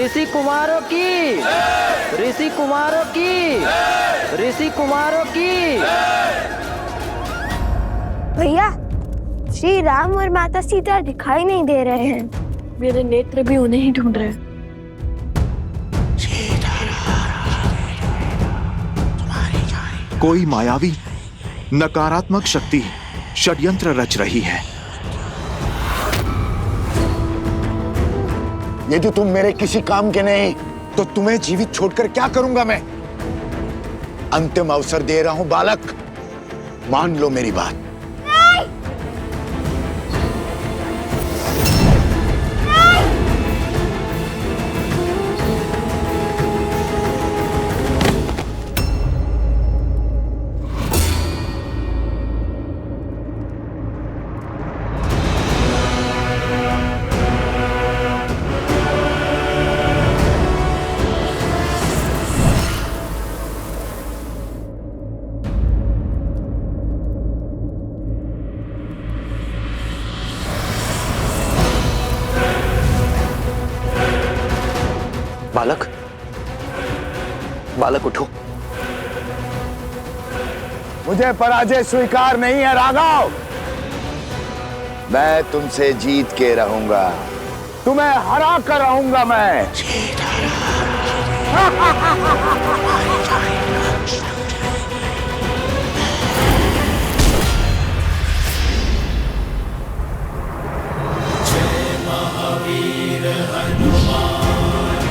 ऋषि कुमारों की, ऋषि कुमारों की, ऋषि कुमारों की। भैया, श्री राम और माता सीता दिखाई नहीं दे रहे हैं। मेरे नेत्र भी उन्हें ही ढूंढ रहे हैं। कोई मायावी नकारात्मक शक्ति षड्यंत्र रच रही है। यदि तुम मेरे किसी काम के नहीं तो तुम्हें जीवित छोड़कर क्या करूंगा मैं? अंतिम अवसर दे रहा हूं बालक, मान लो मेरी बात। बालक, बालक उठो। मुझे पराजय स्वीकार नहीं है राघव। मैं तुमसे जीत के रहूंगा, तुम्हें हरा कर रहूंगा मैं। जय महावीर हनुमान,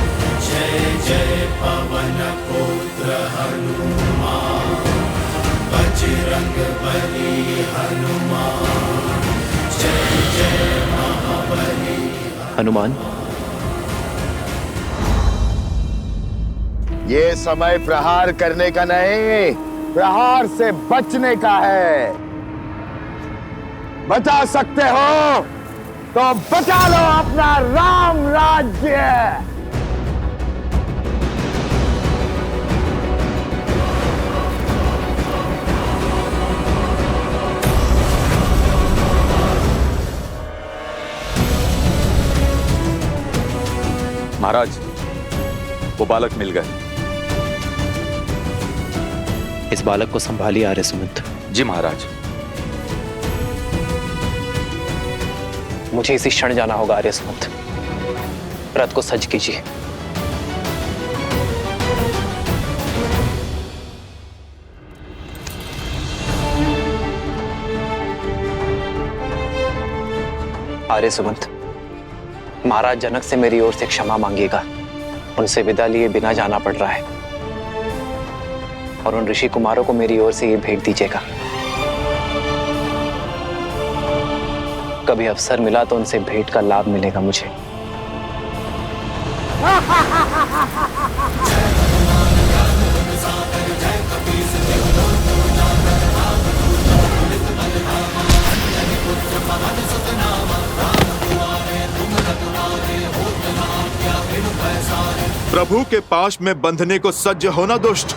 जय जय पवन पुत्र हनुमान, बजरंग बली हनुमान, जय जय महाबली हनुमान, ये समय प्रहार करने का नहीं, प्रहार से बचने का है। बचा सकते हो तो बचा लो अपना राम राज्य। महाराज, वो बालक मिल गए। इस बालक को संभालिए आर्य सुमंत। जी महाराज। मुझे इसी क्षण जाना होगा आर्य सुमंत। रथ को सज्ज कीजिए। आर्य सुमंत, महाराज जनक से मेरी ओर से क्षमा मांगिएगा। उनसे विदा लिए बिना जाना पड़ रहा है, और उन ऋषि कुमारों को मेरी ओर से ये भेंट दीजिएगा। कभी अवसर मिला तो उनसे भेंट का लाभ मिलेगा मुझे। प्रभु के पाश में बंधने को सज्ज होना दुष्ट।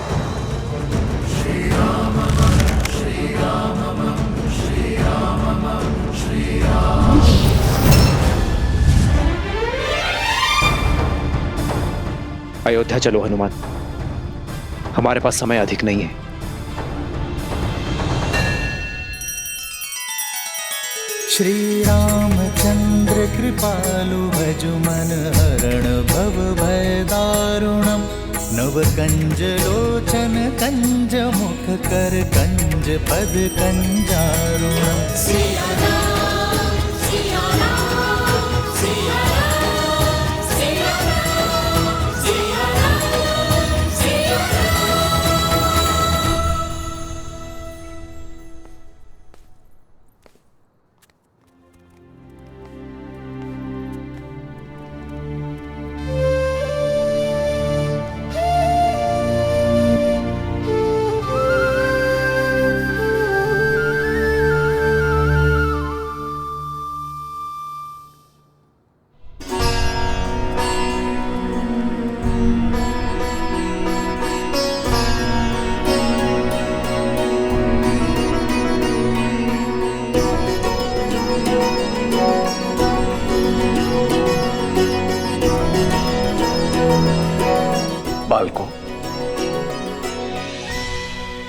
अयोध्या चलो हनुमान, हमारे पास समय अधिक नहीं है। श्री रामचंद्र कृपालु भजु मन हरण भव भय दारुणम, नव कंज लोचन कंज मुख कर कंज पद कंजारुणम।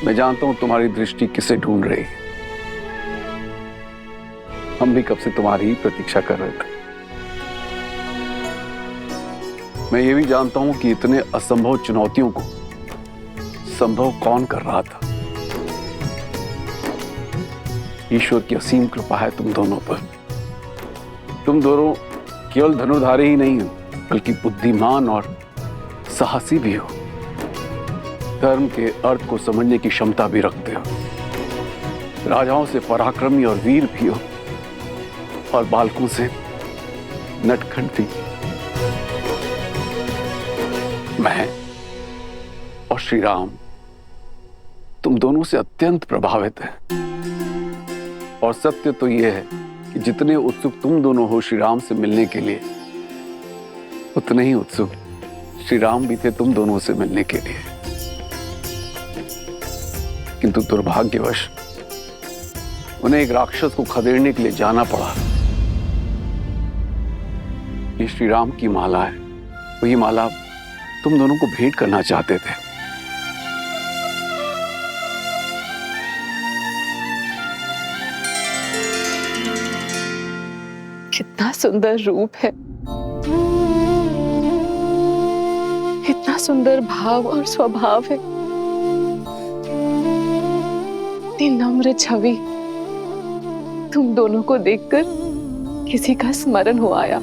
मैं जानता हूं तुम्हारी दृष्टि किसे ढूंढ रही है। हम भी कब से तुम्हारी ही प्रतीक्षा कर रहे थे। मैं ये भी जानता हूं कि इतने असंभव चुनौतियों को संभव कौन कर रहा था। ईश्वर की असीम कृपा है तुम दोनों पर। तुम दोनों केवल धनुर्धारी ही नहीं हो, बल्कि बुद्धिमान और साहसी भी हो। धर्म के अर्थ को समझने की क्षमता भी रखते हो। राजाओं से पराक्रमी और वीर भी हो, और बालकों से नटखट भी। मैं और श्री राम तुम दोनों से अत्यंत प्रभावित हैं। और सत्य तो यह है कि जितने उत्सुक तुम दोनों हो श्री राम से मिलने के लिए, उतने ही उत्सुक श्री राम भी थे तुम दोनों से मिलने के लिए। किंतु दुर्भाग्यवश उन्हें एक राक्षस को खदेड़ने के लिए जाना पड़ा। ये श्री राम की माला है। वही माला तुम दोनों को भेंट करना चाहते थे। कितना सुंदर रूप है, कितना सुंदर भाव और स्वभाव है। इतनी नम्र छवि तुम दोनों को देखकर किसी का स्मरण हो आया।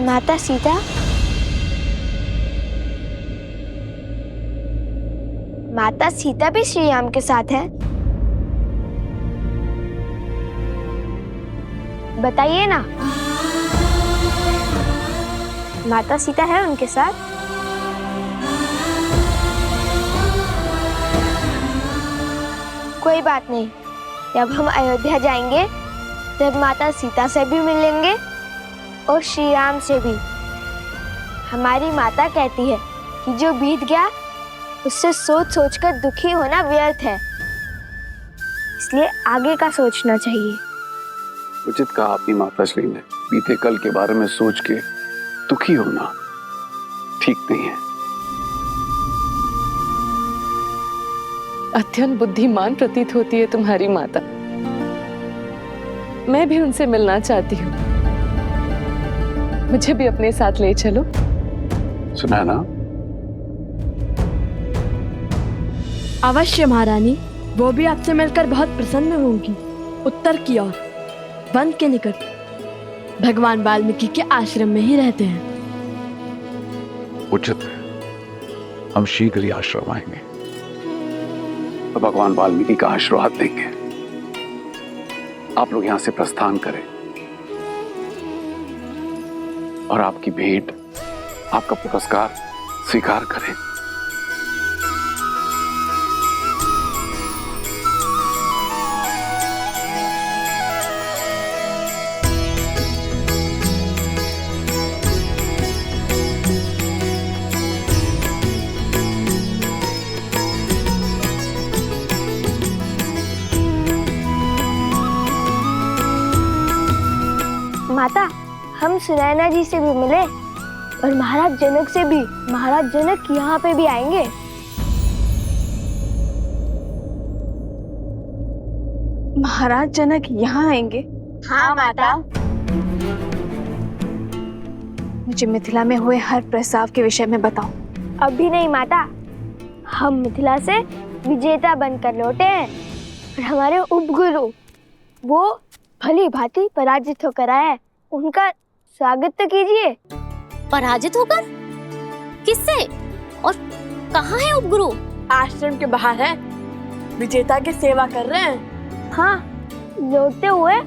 माता सीता, माता सीता भी श्री राम के साथ है? बताइए ना। माता सीता है उनके साथ? कोई बात नहीं, जब हम अयोध्या जाएंगे तब माता सीता से भी मिलेंगे और श्री राम से भी। हमारी माता कहती है कि जो बीत गया उससे सोच सोचकर दुखी होना व्यर्थ है, इसलिए आगे का सोचना चाहिए। उचित कहा आपकी माताश्री ने। बीते कल के बारे में सोच के दुखी होना ठीक नहीं है। अत्यंत बुद्धिमान प्रतीत होती है तुम्हारी माता। मैं भी उनसे मिलना चाहती हूँ। मुझे भी अपने साथ ले चलो। सुना ना? अवश्य महारानी, वो भी आपसे मिलकर बहुत प्रसन्न होंगी। उत्तर की ओर वन के निकट भगवान वाल्मीकि के आश्रम में ही रहते हैं। उचित है, हम शीघ्र ही आश्रम आएंगे तो भगवान वाल्मीकि का आशीर्वाद देंगे। आप लोग यहां से प्रस्थान करें और आपकी भेंट, आपका पुरस्कार स्वीकार करें। माता, हम सुनैना जी से भी मिले और महाराज जनक से भी। महाराज जनक यहाँ पे भी आएंगे। महाराज जनक यहाँ आएंगे? हाँ माता। मुझे मिथिला में हुए हर प्रस्ताव के विषय में बताओ। अभी नहीं माता, हम मिथिला से विजेता बनकर लौटे हैं और हमारे उपगुरु वो भली भांति पराजित होकर आए। उनका स्वागत तो कीजिए। पराजित होकर? किससे और कहाँ है उपगुरु? आश्रम के बाहर है, विजेता की सेवा कर रहे हैं। हाँ, लौटते हुए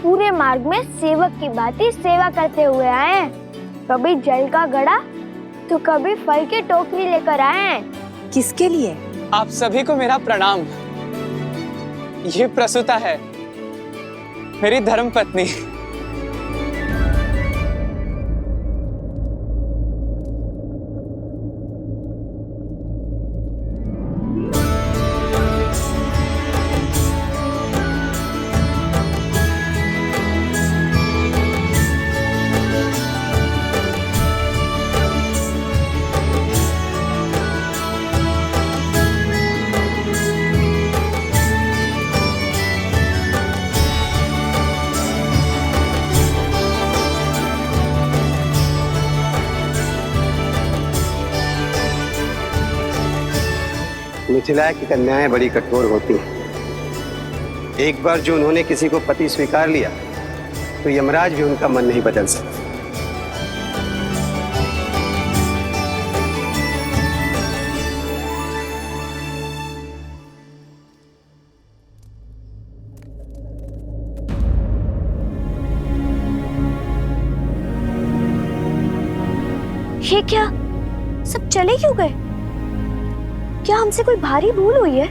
पूरे मार्ग में सेवक की भांति सेवा करते हुए आए हैं। कभी जल का घड़ा तो कभी फल की टोकरी लेकर आए हैं। किसके लिए? आप सभी को मेरा प्रणाम। ये प्रसूता है, मेरी धर्मपत्नी। मिथिला की कन्याएं बड़ी कठोर होती हैं। एक बार जो उन्होंने किसी को पति स्वीकार लिया तो यमराज भी उनका मन नहीं बदल सकता। ये क्या, सब चले क्यों गए? क्या हमसे कोई भारी भूल हुई है?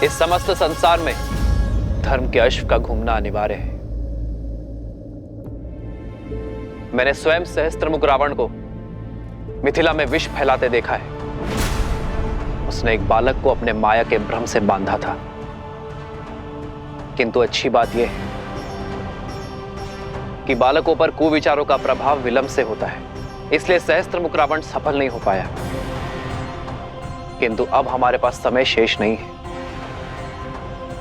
इस समस्त संसार में धर्म के अश्व का घूमना अनिवार्य है। मैंने स्वयं सहस्त्रमुख रावण को मिथिला में विष फैलाते देखा है। उसने एक बालक को अपने माया के भ्रम से बांधा था। किंतु अच्छी बात यह है कि बालकों पर कुविचारों का प्रभाव विलंब से होता है, इसलिए सहस्त्रमुख रावण सफल नहीं हो पाया। किंतु अब हमारे पास समय शेष नहीं है।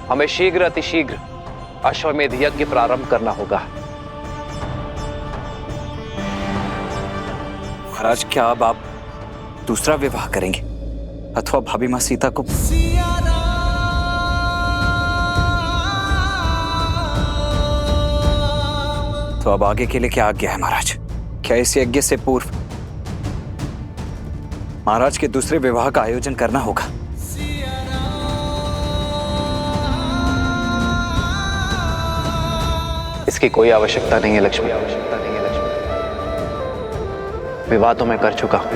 हमें शीघ्र अतिशीघ्र अश्वमेध यज्ञ प्रारंभ करना होगा। महाराज, क्या अब आप दूसरा विवाह करेंगे अथवा भाभी मां सीता को? तो अब आगे के लिए क्या आज्ञा है महाराज? क्या इस यज्ञ से पूर्व महाराज के दूसरे विवाह का आयोजन करना होगा? इसकी कोई आवश्यकता नहीं है लक्ष्मी। विवाह तो मैं कर चुका हूं।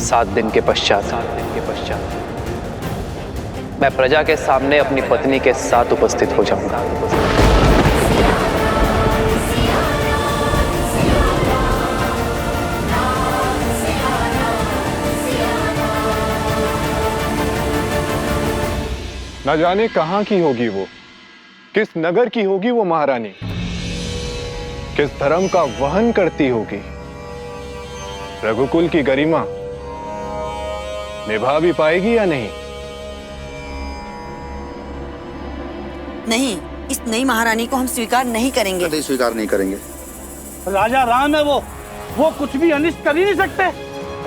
सात दिन के पश्चात मैं प्रजा के सामने अपनी पत्नी के साथ उपस्थित हो जाऊंगा। न जाने कहां की होगी वो, किस नगर की होगी वो महारानी, किस धर्म का वहन करती होगी। रघुकुल की गरिमा निभा भी पाएगी या नहीं? नहीं, इस नई महारानी को हम स्वीकार नहीं करेंगे। कभी स्वीकार नहीं करेंगे। राजा राम है वो कुछ भी अनिष्ट कर ही नहीं सकते।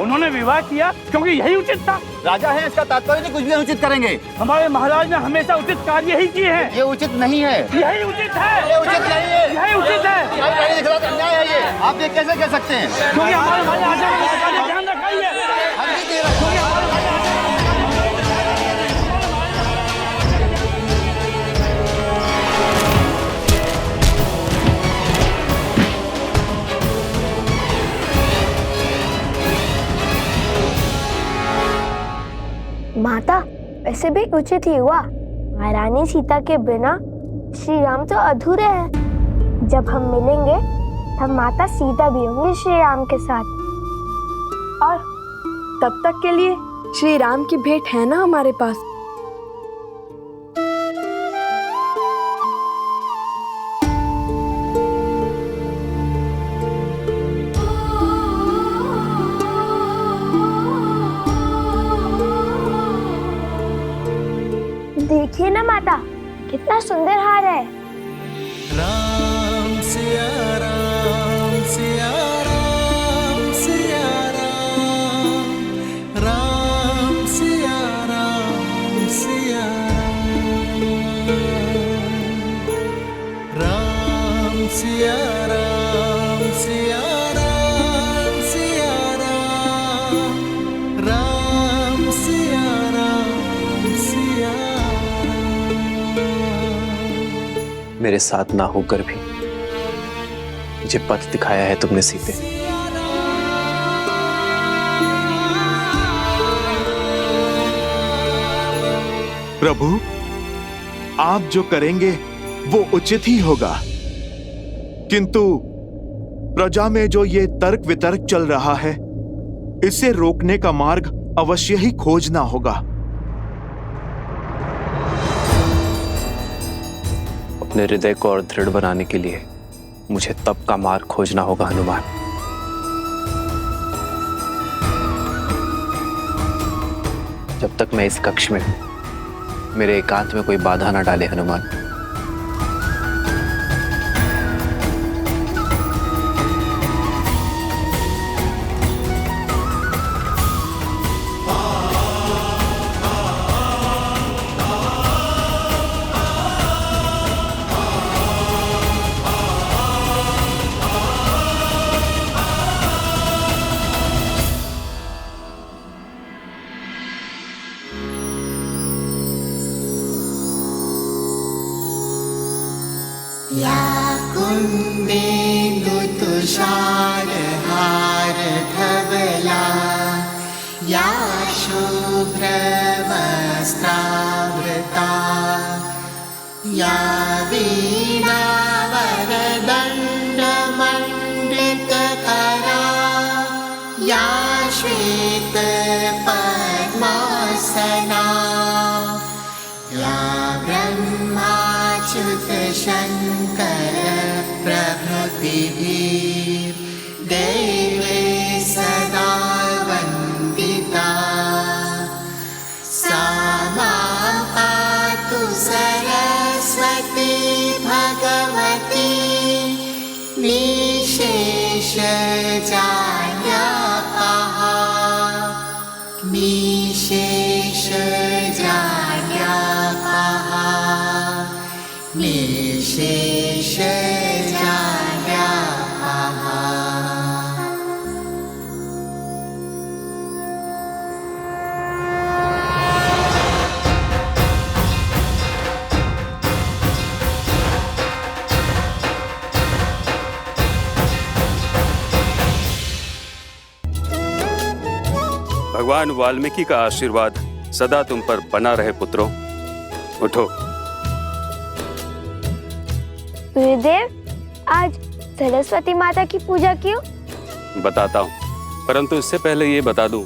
उन्होंने विवाह किया क्योंकि यही उचित था। राजा है, इसका तात्पर्य नहीं कुछ भी अनुचित करेंगे। हमारे महाराज ने हमेशा उचित कार्य ही किए हैं। ये उचित नहीं है। यही उचित है। ये उचित नहीं है। यही उचित है। अन्याय है ये। आप ये कैसे कह सकते हैं? क्योंकि हमारे महाराज ने ध्यान रखा ही है। माता, वैसे भी उचित ही हुआ। महारानी सीता के बिना श्री राम तो अधूरे हैं। जब हम मिलेंगे तब माता सीता भी होंगी श्री राम के साथ। और तब तक के लिए श्री राम की भेंट है ना हमारे पास। देखिए ना माता, कितना सुंदर हार है। राम सिया राम सिया राम सिया राम राम सिया राम सिया राम। सिया राम सिया राम सिया राम राम सिया राम सिया राम। मेरे साथ ना होकर भी मुझे पथ दिखाया है तुमने सीते। प्रभु, आप जो करेंगे वो उचित ही होगा, किंतु प्रजा में जो ये तर्क वितर्क चल रहा है, इसे रोकने का मार्ग अवश्य ही खोजना होगा। अपने हृदय को और दृढ़ बनाने के लिए मुझे तप का मार्ग खोजना होगा हनुमान। जब तक मैं इस कक्ष में हूं, मेरे एकांत में कोई बाधा ना डाले हनुमान। या कुन्देन्दु तुषारहार धवला या शुभ्रवस्त्रावृता या वीणावरदण्डमण्डितकरा या श्वेतपद्मासना या ब्रह्माच्युतशङ्कर प्रभृतिभिः देवे सदा वन्दिता सा मां पातु सरस्वती भगवती निशेषजाड्यापहा निशेषजाड्यापहा निशेषजाड्यापहा। भगवान वाल्मीकि का आशीर्वाद सदा तुम पर बना रहे पुत्रों। उठो। गुरुदेव, आज सरस्वती माता की पूजा क्यों? बताता हूँ, परंतु इससे पहले ये बता दूं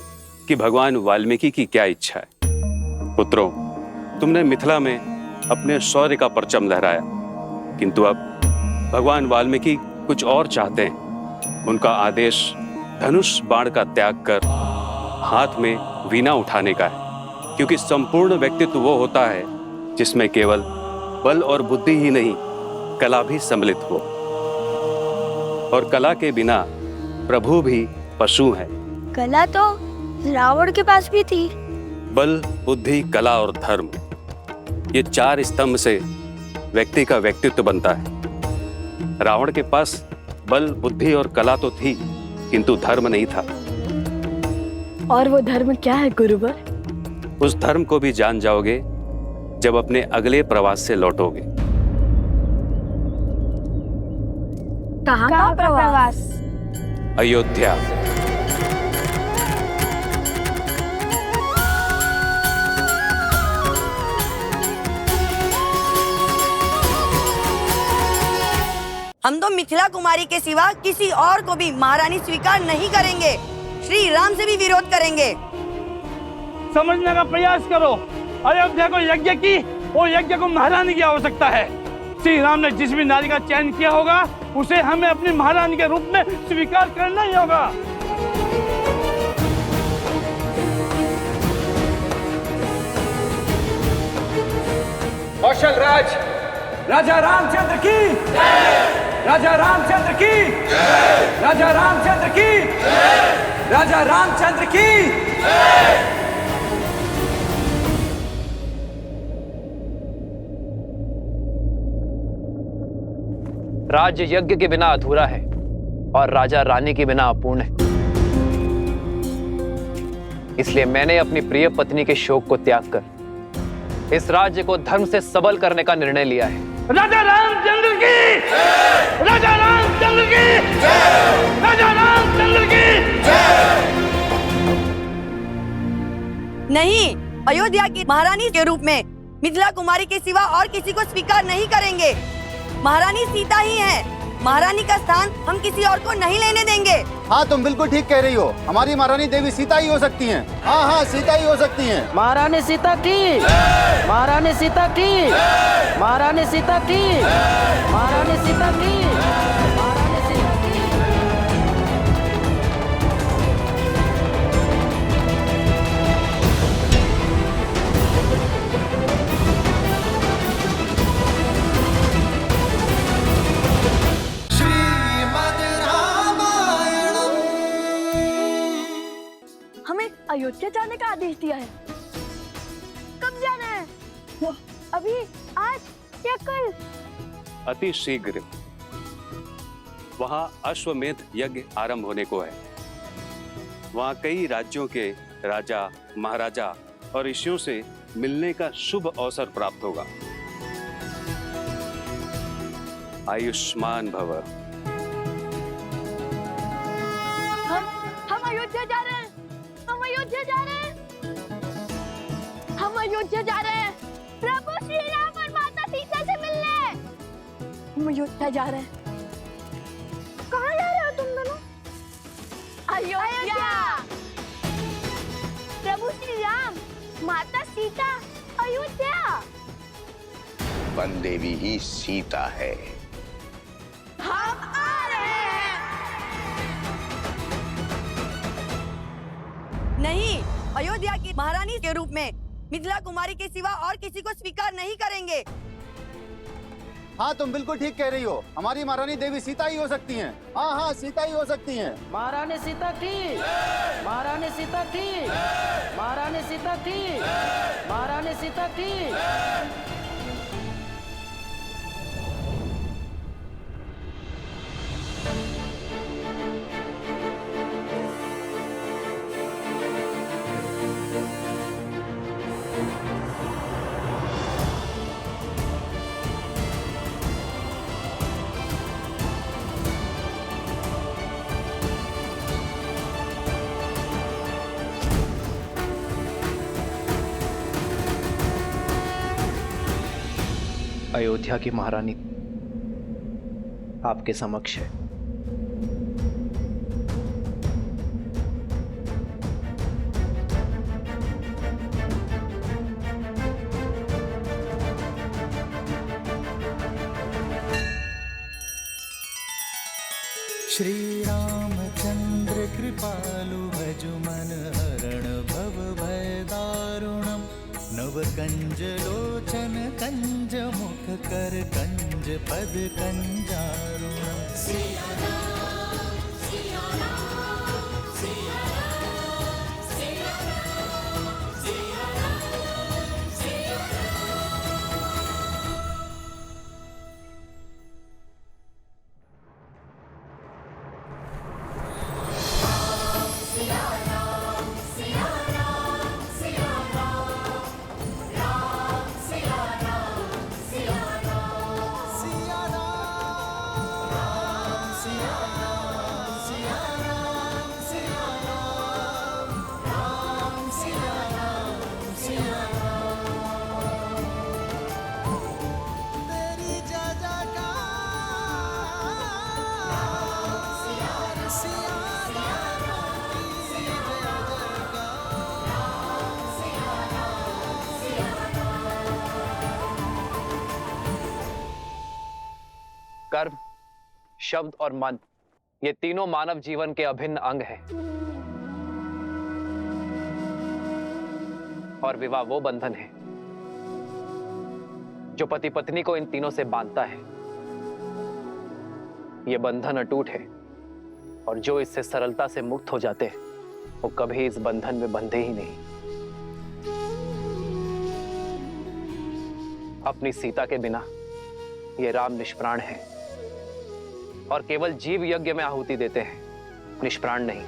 कि भगवान वाल्मीकि की क्या इच्छा है। पुत्रों, तुमने मिथिला में अपने शौर्य का परचम लहराया, किंतु अब भगवान वाल्मीकि कुछ और चाहते हैं। उनका आदेश धनुष बाण का त्याग कर हाथ में वीणा उठाने का है, क्योंकि संपूर्ण व्यक्तित्व वो होता है जिसमें केवल बल और बुद्धि ही नहीं, कला भी सम्मिलित हो। और कला के बिना प्रभु भी पशु है। कला तो रावण के पास भी थी। बल, बुद्धि, कला और धर्म, ये चार स्तंभ से व्यक्ति का व्यक्तित्व बनता है। रावण के पास बल, बुद्धि और कला तो थी, किंतु धर्म नहीं था। और वो धर्म क्या है गुरुवर? उस धर्म को भी जान जाओगे जब अपने अगले प्रवास से लौटोगे। कहाँ का प्रवास? अयोध्या। हम तो मिथिला कुमारी के सिवा किसी और को भी महारानी स्वीकार नहीं करेंगे। श्री राम से भी विरोध करेंगे। समझने का प्रयास करो। अयोध्या को यज्ञ की, वो यज्ञ को महारानी की आवश्यकता है। श्री राम ने जिस भी नारी का चयन किया होगा, उसे हमें अपनी महारानी के रूप में स्वीकार करना ही होगा। कौशल राज, राजा रामचंद्र की, राजा रामचंद्र की, राजा रामचंद्र की, राजा रामचंद्र की। राज्य यज्ञ के बिना अधूरा है और राजा रानी के बिना अपूर्ण है। इसलिए मैंने अपनी प्रिय पत्नी के शोक को त्याग कर इस राज्य को धर्म से सबल करने का निर्णय लिया है। राजा रामचंद्र की, राजा रामचंद्र की, राजा रामचंद्र की। नहीं, अयोध्या की महारानी के रूप में मिथिला कुमारी के सिवा और किसी को स्वीकार नहीं करेंगे। महारानी सीता ही है। महारानी का स्थान हम किसी और को नहीं लेने देंगे। हाँ, तुम बिल्कुल ठीक कह रही हो। हमारी महारानी देवी सीता ही हो सकती हैं। हाँ हाँ, सीता ही हो सकती हैं। महारानी सीता की, महारानी सीता की, महारानी सीता की, महारानी सीता की, महारानी सीता की। हमें अयोध्या जाने का आदेश दिया है। कब जाना है? अभी, आज या कल? अति शीघ्र। वहां अश्वमेध यज्ञ आरंभ होने को है। वहां कई राज्यों के राजा, महाराजा और ऋषियों से मिलने का शुभ अवसर प्राप्त होगा। आयुष्मान भव। हम अयोध्या जा रहे हैं। हम अयोध्या जा रहे हैं। हम अयोध्या जा रहे हैं। प्रभु श्री राम और माता सीता से मिलने। हम अयोध्या जा रहे हैं। कहाँ जा रहे हो तुम दोनों? अयोध्या। प्रभु श्री राम, माता सीता, अयोध्या। वन देवी ही सीता है। हम आ रहे हैं। नहीं, अयोध्या की महारानी के रूप में मिथिला कुमारी के सिवा और किसी को स्वीकार नहीं करेंगे। हाँ, तुम बिल्कुल ठीक कह रही हो। हमारी महारानी देवी सीता ही हो सकती हैं। हाँ हाँ, सीता ही हो सकती हैं। महारानी सीता की, महारानी सीता की, महारानी सीता की, महारानी सीता की। अयोध्या की महारानी आपके समक्ष है। श्री रामचंद्र कृपालु भजु मन हरण भव भय दारुणम नव कंज लोचन कंज मुख कर कंज पद कंजारुणम। कर्म, शब्द और मन, ये तीनों मानव जीवन के अभिन्न अंग हैं। और विवाह वो बंधन है जो पति पत्नी को इन तीनों से बांधता है। ये बंधन अटूट है और जो इससे सरलता से मुक्त हो जाते हैं वो कभी इस बंधन में बंधे ही नहीं। अपनी सीता के बिना ये राम निष्प्राण है और केवल जीव यज्ञ में आहुति देते हैं, निष्प्राण नहीं।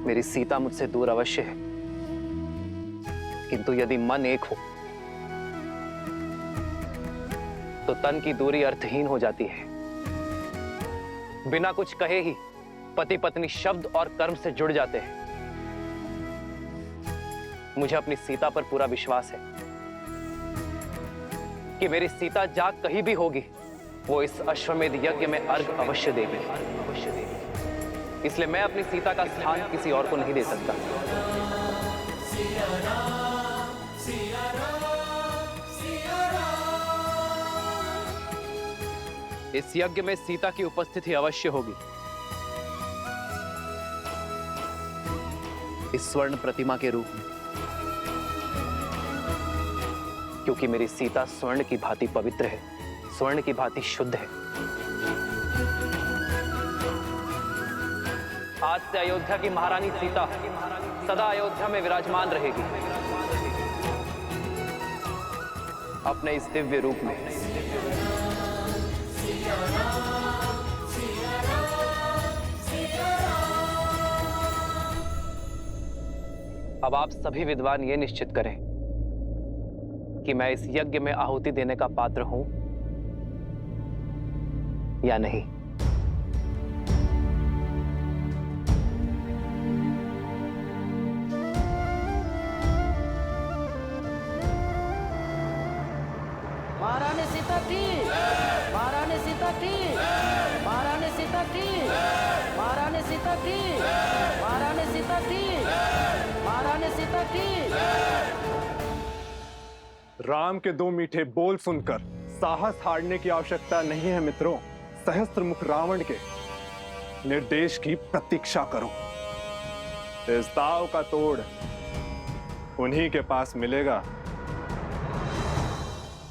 मेरी सीता मुझसे दूर अवश्य है, किंतु यदि मन एक हो तो तन की दूरी अर्थहीन हो जाती है। बिना कुछ कहे ही पति पत्नी शब्द और कर्म से जुड़ जाते हैं। मुझे अपनी सीता पर पूरा विश्वास है कि मेरी सीता जाग कहीं भी होगी, वो इस अश्वमेध यज्ञ में अर्घ अवश्य देगी। इसलिए मैं अपनी सीता का स्थान किसी और को नहीं दे सकता। इस यज्ञ में सीता की उपस्थिति अवश्य होगी। इस स्वर्ण प्रतिमा के रूप में, क्योंकि मेरी सीता स्वर्ण की भांति पवित्र है, स्वर्ण की भांति शुद्ध है। आज से अयोध्या की महारानी सीता सदा अयोध्या में विराजमान रहेगी, अपने इस दिव्य रूप में। अब आप सभी विद्वान ये निश्चित करें कि मैं इस यज्ञ में आहुति देने का पात्र हूं या नहीं। महारानी सीता की, महारानी सीता की, महारानी सीता की, महारानी सीता की, महारानी सीता की, महारानी सीता की। राम के दो मीठे बोल सुनकर साहस हारने की आवश्यकता नहीं है मित्रों। सहस्त्रमुख रावण के निर्देश की प्रतीक्षा करो। इस दाव का तोड़ उन्हीं के पास मिलेगा।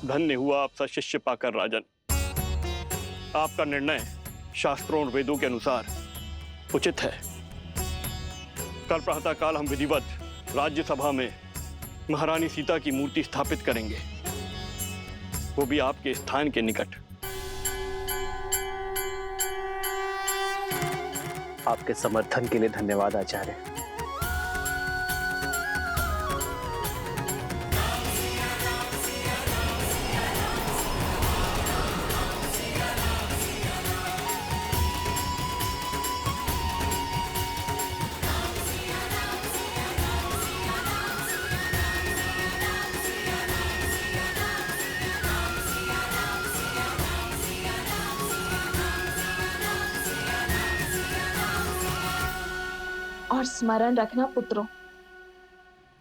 धन्य हुआ आपसा शिष्य पाकर राजन। आपका निर्णय शास्त्रों और वेदों के अनुसार उचित है। कल प्रातःकाल हम विधिवत राज्यसभा में महारानी सीता की मूर्ति स्थापित करेंगे, वो भी आपके स्थान के निकट। आपके समर्थन के लिए धन्यवाद आचार्य। और स्मरण रखना पुत्रों,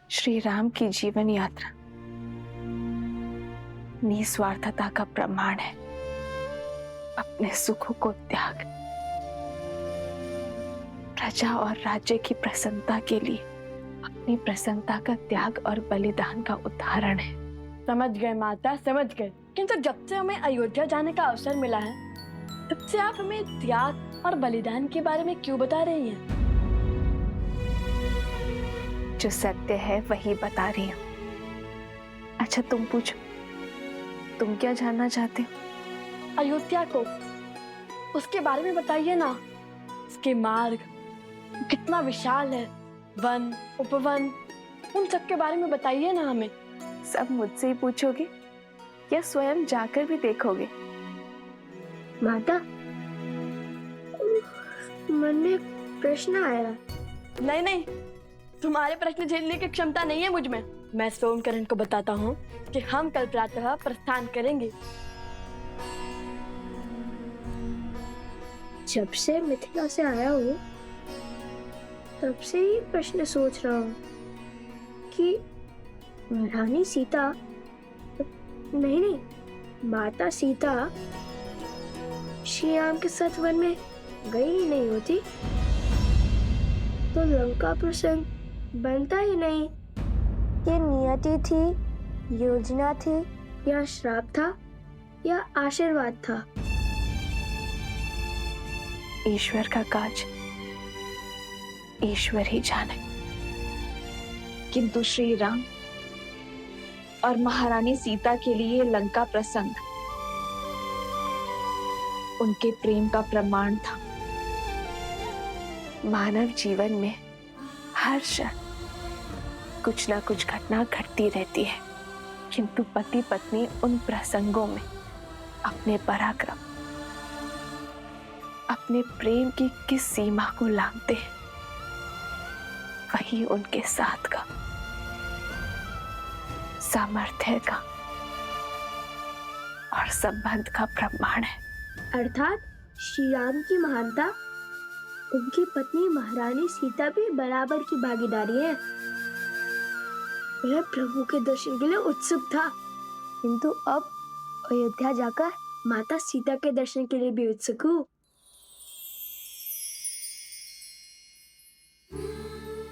श्री राम की जीवन यात्रा निस्वार्थता का प्रमाण है। अपने सुखों को त्याग, प्रजा और राज्य की प्रसन्नता के लिए अपनी प्रसन्नता का त्याग और बलिदान का उदाहरण है। समझ गए माता, समझ गए। किंतु जब से हमें अयोध्या जाने का अवसर मिला है, तब से आप हमें त्याग और बलिदान के बारे में क्यों बता रही हैं? जो सत्य है वही बता रही हूँ। अच्छा तुम पूछो, तुम क्या जानना चाहते हो? अयोध्या को, उसके बारे में बताइए ना। उसके मार्ग कितना विशाल है, वन उपवन, उन सब के बारे में बताइए ना हमें। सब मुझसे ही पूछोगे या स्वयं जाकर भी देखोगे? माता, मन में एक प्रश्न आया। नहीं नहीं, तुम्हारे प्रश्न झेलने की क्षमता नहीं है मुझ में। मैं सोमकरण को बताता हूँ कि हम कल प्रातः प्रस्थान करेंगे। जब से मिथिला से आया हूँ तब से ही प्रश्न सोच रहा हूँ कि रानी सीता, नहीं, माता सीता श्री राम के साथ वन में गई ही नहीं होती तो लंका प्रसंग बनता ही नहीं। ये नियति थी, योजना थी, या श्राप था, या आशीर्वाद था? ईश्वर का काज ईश्वर ही जाने। किंतु श्री राम और महारानी सीता के लिए लंका प्रसंग उनके प्रेम का प्रमाण था। मानव जीवन में हर क्षण कुछ ना कुछ घटना घटती रहती है, किंतु पति पत्नी उन प्रसंगों में अपने पराक्रम, अपने प्रेम की किस सीमा को लांघते हैं, वही उनके साथ का, सामर्थ्य का और संबंध का प्रमाण है। अर्थात श्री राम की महानता, उनकी पत्नी महारानी सीता भी बराबर की भागीदारी है। वह प्रभु के दर्शन के लिए उत्सुक था, किंतु अब अयोध्या जाकर माता सीता के दर्शन के लिए भी उत्सुक हूँ।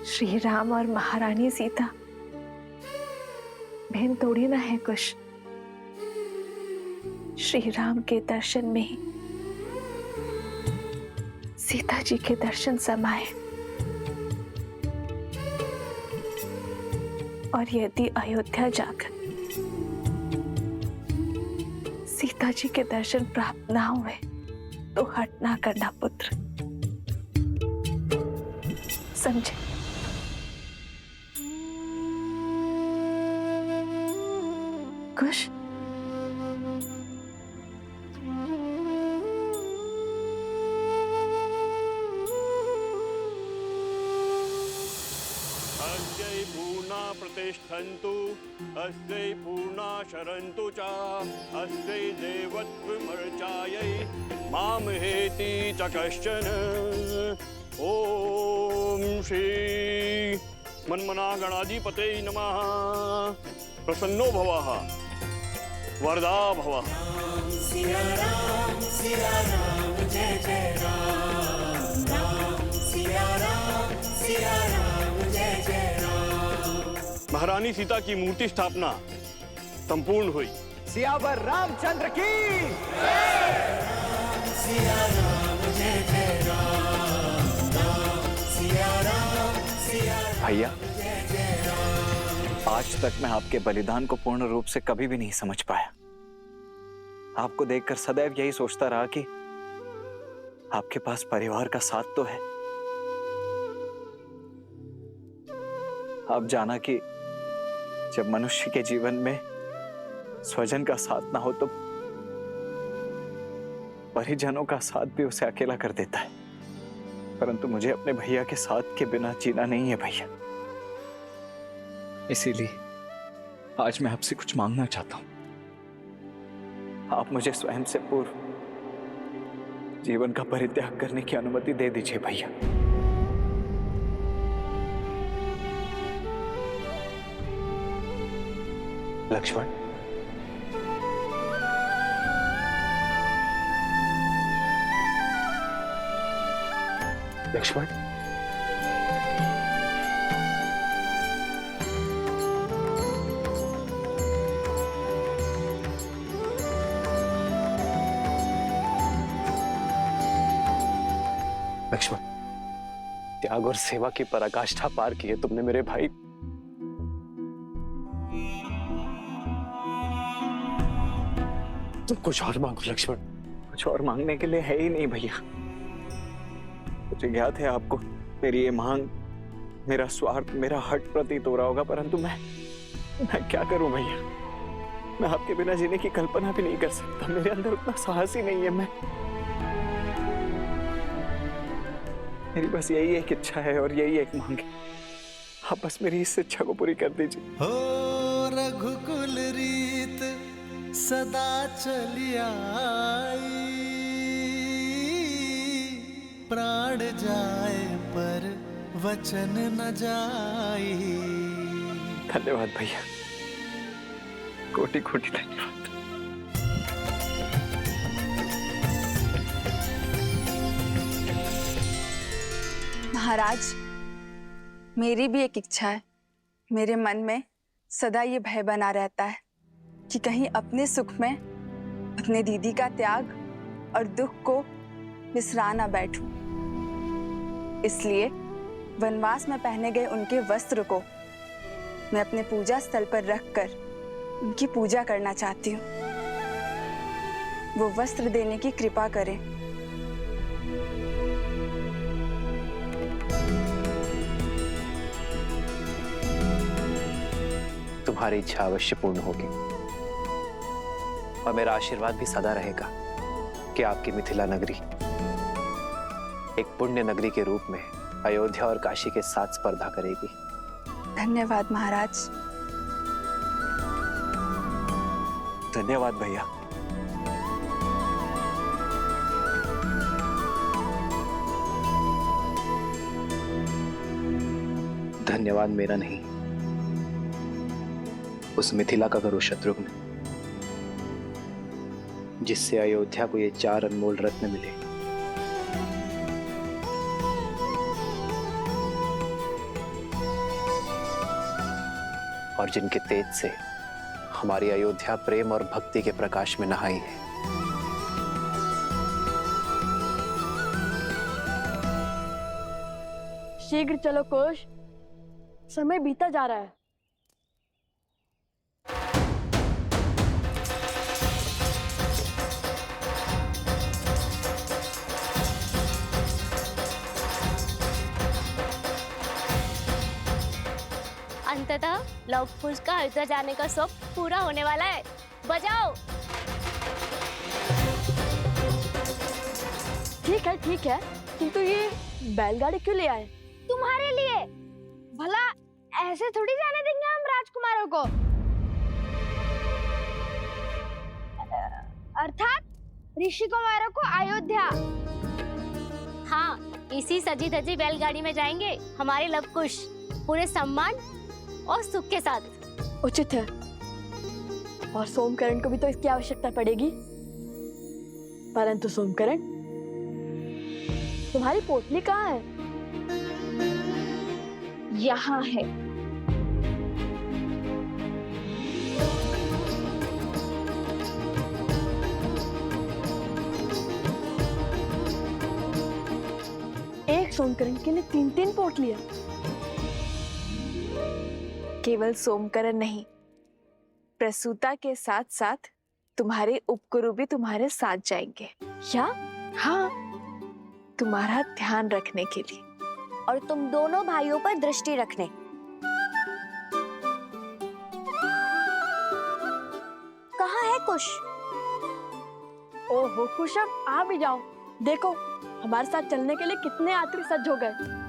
श्री राम और महारानी सीता बहन थोड़ी ना है कुछ। श्री राम के दर्शन में ही सीता जी के दर्शन समाये, और यदि अयोध्या जाकर सीता जी के दर्शन प्राप्त ना हुए तो हट ना करना पुत्र, समझे? कुछ अस्यै पूर्णा प्रतिष्ठन्तु, अस्यै पूर्णा शरन्तु च, अस्यै देवत्वमर्चायै मामहेति च कश्चन। ओम श्री मन्मना गणाधिपते नमः। प्रसन्नो भवः, वरदा भवः। सिया राम जय जय राम, राम सिया राम जय जय राम। महारानी सीता की मूर्ति स्थापना संपूर्ण हुई। सियावर रामचंद्र की सिया राम जय जय राम, राम सिया राम भैया, जय जय राम। आज तक मैं आपके बलिदान को पूर्ण रूप से कभी भी नहीं समझ पाया। आपको देखकर सदैव यही सोचता रहा कि आपके पास परिवार का साथ तो है। आप जाना कि जब मनुष्य के जीवन में स्वजन का साथ ना हो तो परिजनों का साथ भी उसे अकेला कर देता है, परंतु मुझे अपने भैया के साथ के बिना जीना नहीं है भैया। इसीलिए आज मैं आपसे कुछ मांगना चाहता हूं। आप मुझे स्वयं से पूर्व जीवन का परित्याग करने की अनुमति दे दीजिए भैया। लक्ष्मण, लक्ष्मण, लक्ष्मण, त्याग और सेवा की पराकाष्ठा पार की है तुमने मेरे भाई। तुम कुछ और मांगो लक्ष्मण। कुछ और मांगने के लिए है ही नहीं भैया। मुझे ज्ञात है आपको मेरी ये मांग, मेरा स्वार्थ, मेरा हट प्रतीत हो रहा होगा, परंतु मैं क्या करूं भैया। मैं आपके बिना जीने की कल्पना भी नहीं कर सकता। मेरे अंदर उतना साहस ही नहीं है। मेरी बस यही एक इच्छा है और यही एक मांग है। आप बस मेरी इस इच्छा को पूरी कर दीजिए। हो रघुकुल रीत सदा चली आई, प्राण जाए पर वचन न जाई। धन्यवाद भैया, कोटि कोटि धन्यवाद। महाराज, मेरी भी एक इच्छा है। मेरे मन में सदा ये भय बना रहता है कि कहीं अपने सुख में अपने दीदी का त्याग और दुख को बिसरा ना बैठूं। इसलिए वनवास में पहने गए उनके वस्त्र को मैं अपने पूजा स्थल पर रखकर उनकी पूजा करना चाहती हूँ। वो वस्त्र देने की कृपा करें। तुम्हारी इच्छा अवश्य पूर्ण होगी और मेरा आशीर्वाद भी सदा रहेगा कि आपकी मिथिला नगरी एक पुण्य नगरी के रूप में अयोध्या और काशी के साथ स्पर्धा करेगी। धन्यवाद महाराज। धन्यवाद भैया। धन्यवाद मेरा नहीं, उस मिथिला का करो शत्रुघ्न, जिससे अयोध्या को ये 4 अनमोल रत्न मिले। और जिनके तेज से हमारी अयोध्या प्रेम और भक्ति के प्रकाश में नहाई है। शीघ्र चलो कोश, समय बीता जा रहा है। अंततः लव कुश का अयोध्या जाने का स्वप्न पूरा होने वाला है। बजाओ। ठीक है, किंतु ये बैलगाड़ी क्यों ले आए? तुम्हारे लिए। भला ऐसे थोड़ी जाने देंगे हम राजकुमारों को। अर्थात ऋषि कुमारों को अयोध्या। हाँ, इसी सजी धजी बैलगाड़ी में जाएंगे हमारे लव कुश, पूरे सम्मान और सुख के साथ। उचित है। और सोमकरण को भी तो इसकी आवश्यकता पड़ेगी। परंतु सोमकरण, तुम्हारी पोटली कहाँ है? यहाँ है। एक सोमकरण के लिए 3-3 पोटलियां। केवल सोमकरण नहीं, प्रसूता के साथ साथ तुम्हारे उपगुरु भी तुम्हारे साथ जाएंगे। क्या? हाँ, तुम्हारा ध्यान रखने के लिए और तुम दोनों भाइयों पर दृष्टि रखने। कहाँ है कुश? ओहो कुश, अब आ भी जाओ। देखो हमारे साथ चलने के लिए कितने यात्री सज्ज हो गए।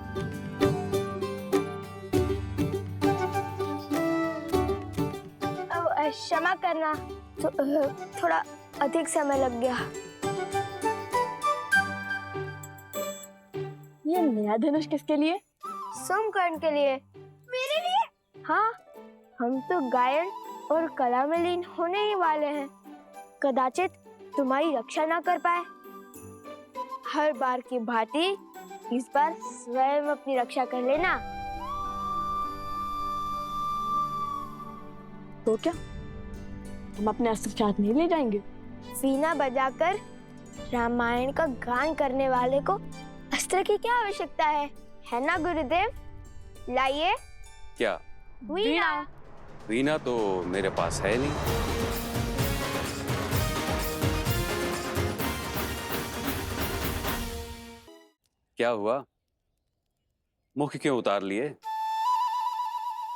क्षमा करना, थोड़ा अधिक समय लग गया। ये नया धनुष किसके लिए? सोमकर्ण के लिए। मेरे लिए? हाँ, हम तो गायन और कला में लीन होने ही वाले हैं। कदाचित तुम्हारी रक्षा ना कर पाए। हर बार की भांति इस बार स्वयं अपनी रक्षा कर लेना। तो क्या हम अपने अस्त्र साथ नहीं ले जाएंगे? वीणा बजाकर रामायण का गान करने वाले को अस्त्र की क्या आवश्यकता है ना गुरुदेव? लाइए। क्या? वीणा। वीणा तो मेरे पास है नहीं। क्या हुआ? मुख क्यों उतार लिए?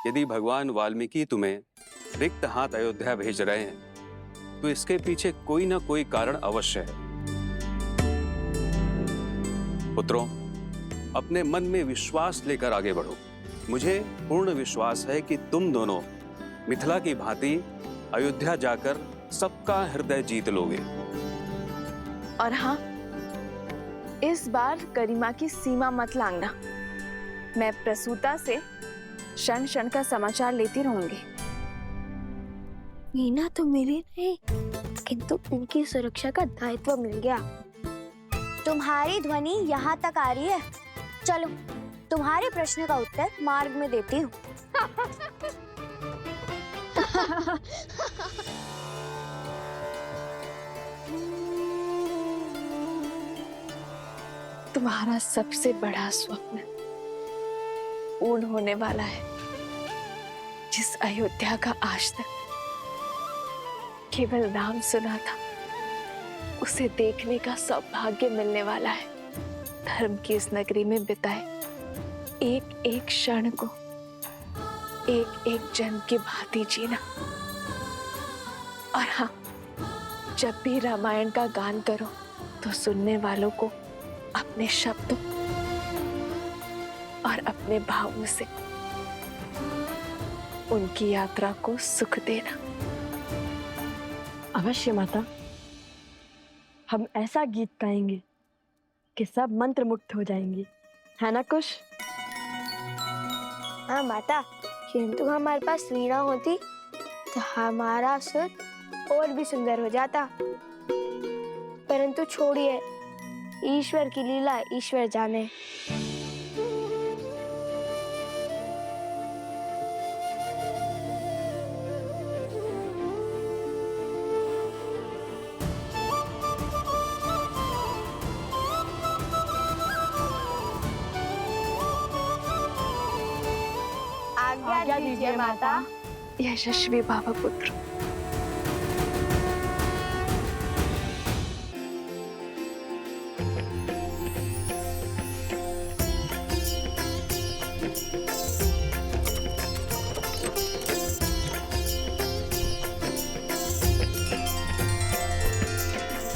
यदि भगवान वाल्मीकि तुम्हें रिक्त हाथ अयोध्या भेज रहे हैं तो इसके पीछे कोई ना कोई कारण अवश्य है। पुत्रों, अपने मन में विश्वास लेकर आगे बढ़ो। मुझे पूर्ण विश्वास है कि तुम दोनों मिथिला की भांति अयोध्या जाकर सबका हृदय जीत लोगे। और हाँ, इस बार गरिमा की सीमा मत लांघना। मैं प्रसूता से क्षण क्षण का समाचार लेती रहूंगी। वीणा तो मिली नहीं, किंतु इनकी सुरक्षा का दायित्व मिल गया। तुम्हारी ध्वनि यहाँ तक आ रही है। चलो, तुम्हारे प्रश्न का उत्तर मार्ग में देती हूँ। तुम्हारा सबसे बड़ा स्वप्न पूर्ण होने वाला है, जिस अयोध्या का आज तक केवल नाम सुना था, उसे देखने का सौभाग्य मिलने वाला है। धर्म की इस नगरी में बिताए एक एक क्षण को एक एक जन्म की भांति जीना। और हाँ, जब भी रामायण का गान करो तो सुनने वालों को अपने शब्दों और अपने भावों से उनकी यात्रा को सुख देना। अवश्य माता, हम ऐसा गीत गाएंगे कि सब मंत्र मुक्त हो जाएंगे, है ना कुश? हाँ माता, किंतु हमारे पास वीणा होती तो हमारा सुर और भी सुंदर हो जाता। परंतु छोड़िए, ईश्वर की लीला ईश्वर जाने। आज्ञा दीजिए माता। यशस्वी बाबा पुत्र।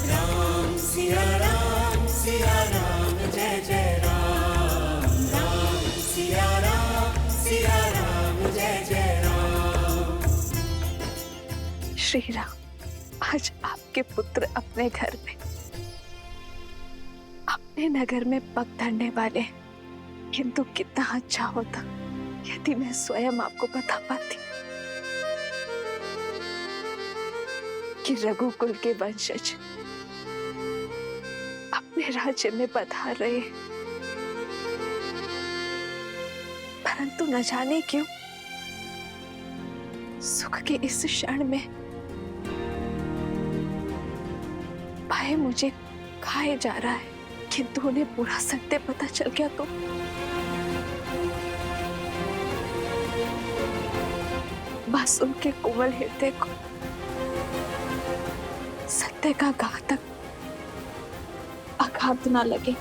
राम सिया राम जय जय राम। राम सिया राम जय जय राम। श्री राम, आज आपके पुत्र अपने घर में, अपने नगर में पग धरने वाले हैं। किंतु कितना अच्छा होता यदि मैं स्वयं आपको बता पाती कि रघुकुल के वंशज अपने राज्य में पधार रहे हैं। परंतु न जाने क्यों सुख के इस क्षण में भय मुझे खाए जा रहा है। किंतु उन्हें पूरा सत्य पता चल गया तो बस उनके कोमल हृदय को सत्य का घातक आघात ना लगे।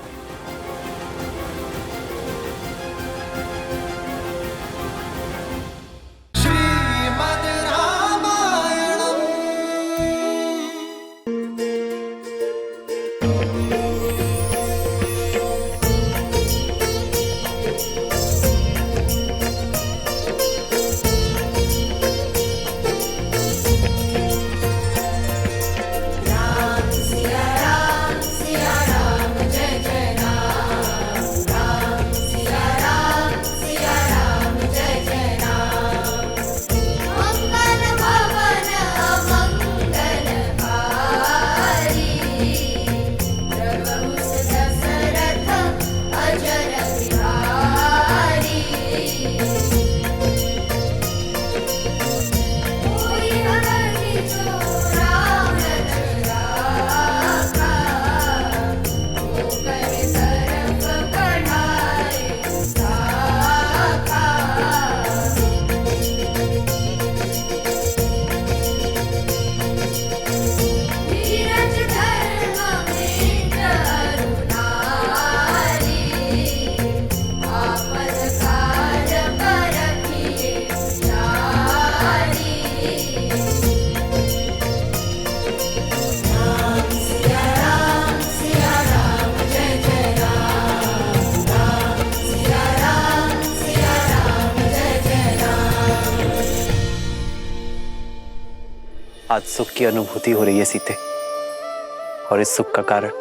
आज सुख की अनुभूति हो रही है सीते, और इस सुख का कारण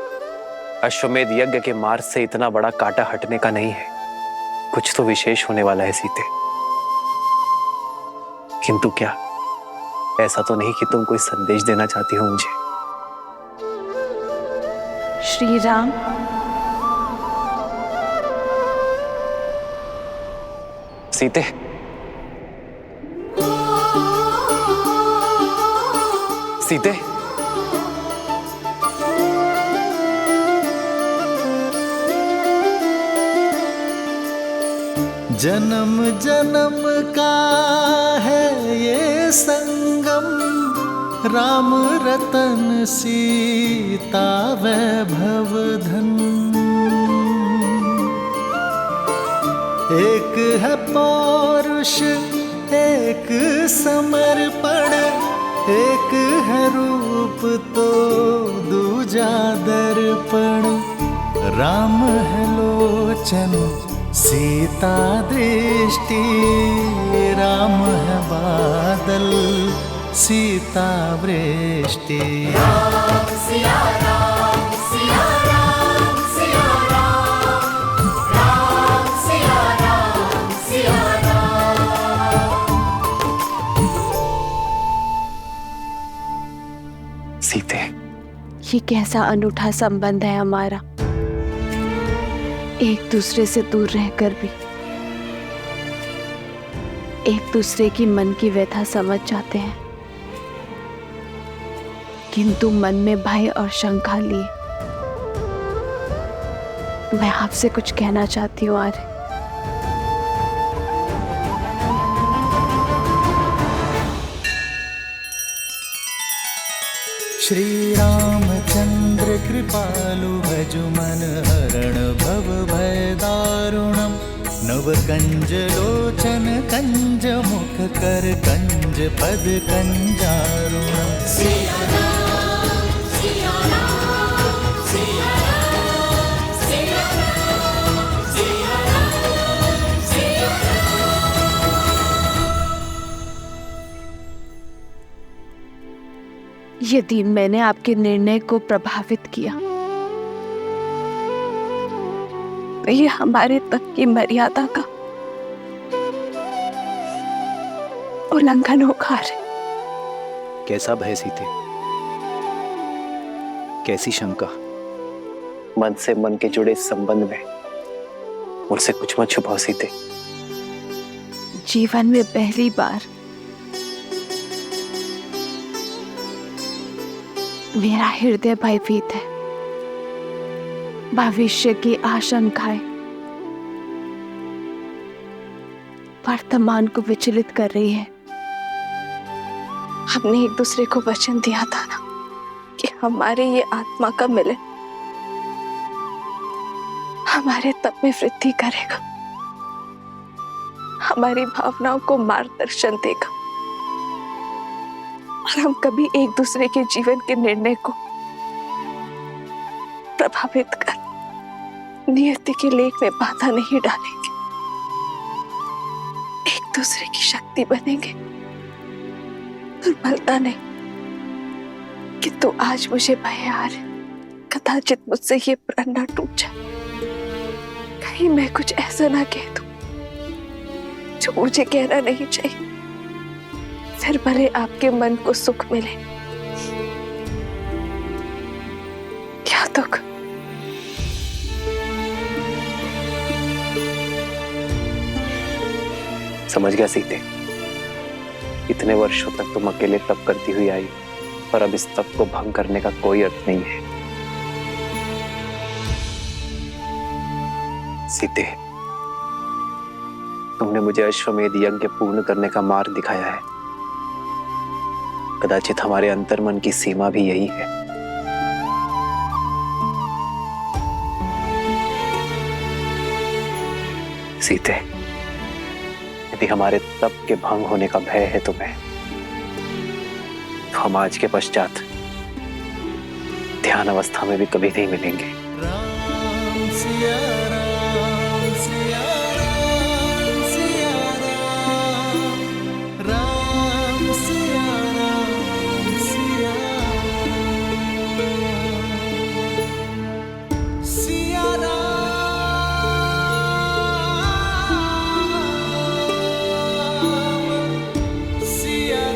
अश्वमेध यज्ञ के मार्ग से इतना बड़ा कांटा हटने का नहीं है। कुछ तो विशेष होने वाला है सीते। किंतु क्या ऐसा तो नहीं कि तुम कोई संदेश देना चाहती हो मुझे? श्री राम, सीते, सीते, जन्म जन्म का है ये संगम, राम रतन सीता वैभव धन। एक है पौरुष एक समर्पण, एक है रूप तो दूजा दर्पण। राम है लोचन सीता दृष्टि, राम है बादल सीता वृष्टि। राम सिया राम सिया राम सिया राम, राम सिया राम सिया राम। सीते, ये कैसा अनूठा संबंध है हमारा, एक दूसरे से दूर रहकर भी एक दूसरे की मन की व्यथा समझ जाते हैं, किंतु मन में भय और शंका लिए मैं आपसे कुछ कहना चाहती हूँ आर्य। श्री रामचंद्र कृपालु भजु मन हरण भव भय दारुणम। नव कंज लोचन कंज मुख कर कंज पद कंजारुणम। सिया राम सिया राम सिया राम सिया राम सिया राम सिया राम। यदि मैंने आपके निर्णय को प्रभावित किया तो ये हमारे तक की मर्यादा का उल्लंघन होगा। कैसा भय सीते, कैसी शंका? मन से मन के जुड़े इस संबंध में मुझसे कुछ मत छुपाओ सीते। जीवन में पहली बार मेरा हृदय भयभीत है। भविष्य की आशंकाएं वर्तमान को विचलित कर रही है। हमने एक दूसरे को वचन दिया था ना कि हमारे ये आत्मा का मिलन हमारे तप में वृद्धि करेगा, हमारी भावनाओं को मार्गदर्शन देगा और हम कभी एक दूसरे के जीवन के निर्णय को प्रभावित कर नियति के लेख में बाधा नहीं डालेंगे, एक दूसरे की शक्ति बनेंगे, दुर्बलता नहीं। किंतु आज मुझे भय आ रहा, कदाचित मुझसे ये प्रण न टूट जाए, कहीं मैं कुछ ऐसा ना कह दूं जो मुझे कहना नहीं चाहिए, फिर भले आपके मन को सुख मिले क्या दुख। समझ गया सीते, इतने वर्षों तक तुम अकेले तप करती हुई आई, पर अब इस तप को भंग करने का कोई अर्थ नहीं है। सीते, तुमने मुझे अश्वमेध यज्ञ पूर्ण करने का मार्ग दिखाया है। कदाचित हमारे अंतर्मन की सीमा भी यही है। सीते, यदि हमारे तप के भंग होने का भय है तुम्हें, तो हम आज के पश्चात ध्यान अवस्था में भी कभी नहीं मिलेंगे। राम सिया राम सिया राम सिया राम, राम सिया राम सिया राम, सिया राम सिया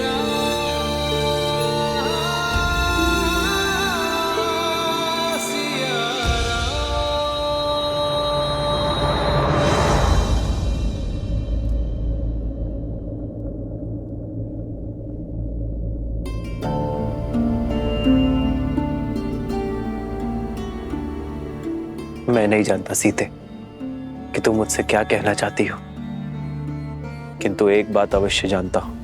मैं नहीं जानता सीते कि तुम मुझसे क्या कहना चाहती हो, किंतु एक बात अवश्य जानता हूं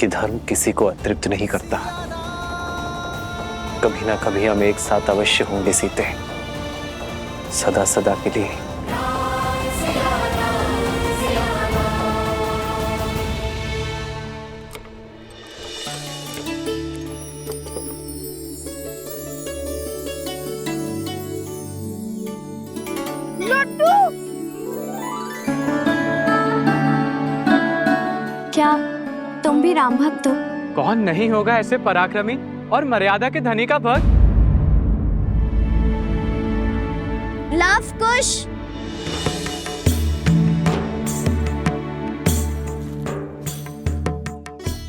क्योंकि धर्म किसी को अतृप्त नहीं करता। कभी ना कभी हम एक साथ अवश्य होंगे सीते, सदा सदा के लिए। क्या तुम भी राम भक्त हो? कौन नहीं होगा ऐसे पराक्रमी और मर्यादा के धनी का भक्त? लव कुश।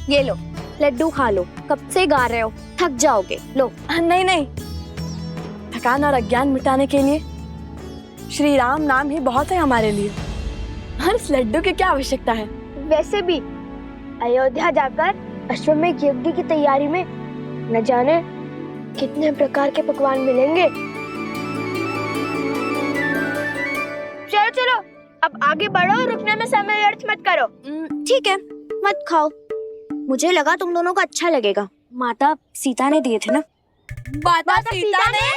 ये लो लड्डू खा लो, कब से गा रहे हो, थक जाओगे। लो। नहीं नहीं, थकान और अज्ञान मिटाने के लिए श्री राम नाम ही बहुत है हमारे लिए। और इस लड्डू की क्या आवश्यकता है? वैसे भी अयोध्या जाकर अश्वमेध यज्ञ की तैयारी में न जाने कितने प्रकार के पकवान मिलेंगे। चलो चलो अब आगे बढ़ो, रुकने में समय व्यर्थ मत करो। ठीक है, मत खाओ, मुझे लगा तुम दोनों को अच्छा लगेगा। माता सीता ने दिए थे ना। माता सीता ने?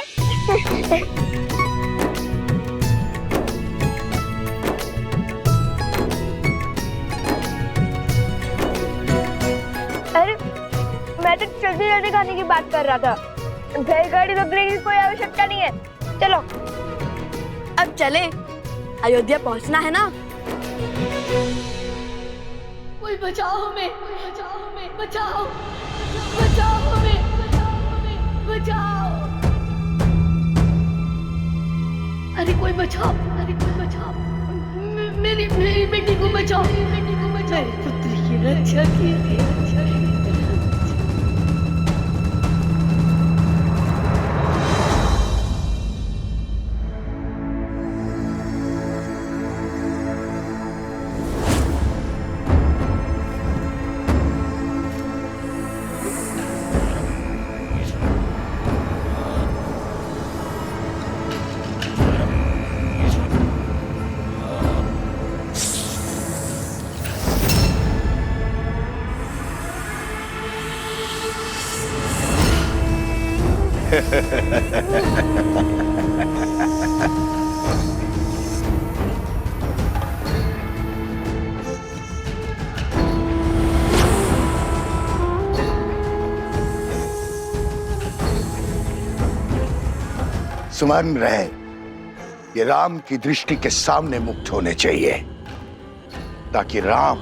अरे मैं तो जल्दी जल्दी खाने की बात कर रहा था। बैलगाड़ी रोकने की कोई आवश्यकता नहीं है। चलो अब चले, अयोध्या पहुंचना है ना। कोई बचाओ हमें, बचाओ हमें, बचाओ, बचाओ हमें, बचाओ। अरे कोई बचाओ, अरे कोई बचाओ, मेरी बेटी को बचाओ, मेरी पुत्री की रक्षा कीजिए। सुमन रहे, ये राम की दृष्टि के सामने मुक्त होने चाहिए, ताकि राम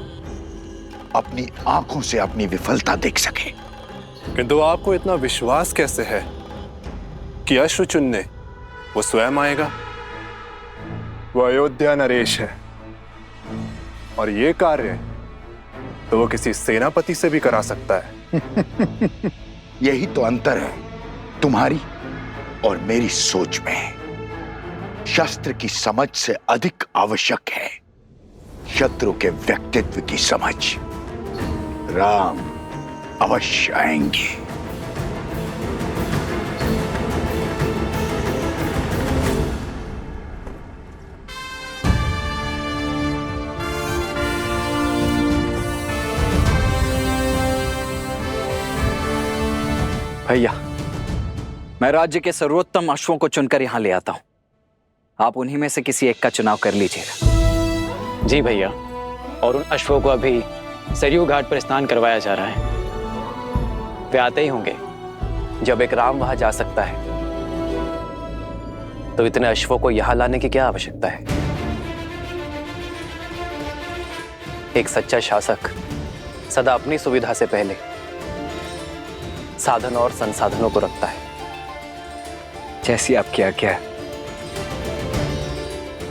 अपनी आंखों से अपनी विफलता देख सके। किंतु आपको इतना विश्वास कैसे है कि अश्व चुनने वो स्वयं आएगा? वो अयोध्या नरेश है, और ये कार्य तो वो किसी सेनापति से भी करा सकता है। यही तो अंतर है तुम्हारी और मेरी सोच में। शस्त्र की समझ से अधिक आवश्यक है शत्रु के व्यक्तित्व की समझ। राम अवश्य आएंगे। भैया, मैं राज्य के सर्वोत्तम अश्वों को चुनकर यहाँ ले आता हूँ। आप उन्हीं में से किसी एक का चुनाव कर लीजिएगा। जी भैया, और उन अश्वों को अभी सरयू घाट पर स्नान करवाया जा रहा है। वे आते ही होंगे। जब एक राम वहां जा सकता है तो इतने अश्वों को यहां लाने की क्या आवश्यकता है? एक सच्चा शासक सदा अपनी सुविधा से पहले साधन और संसाधनों को रखता है। जैसी आपकी आज्ञा है।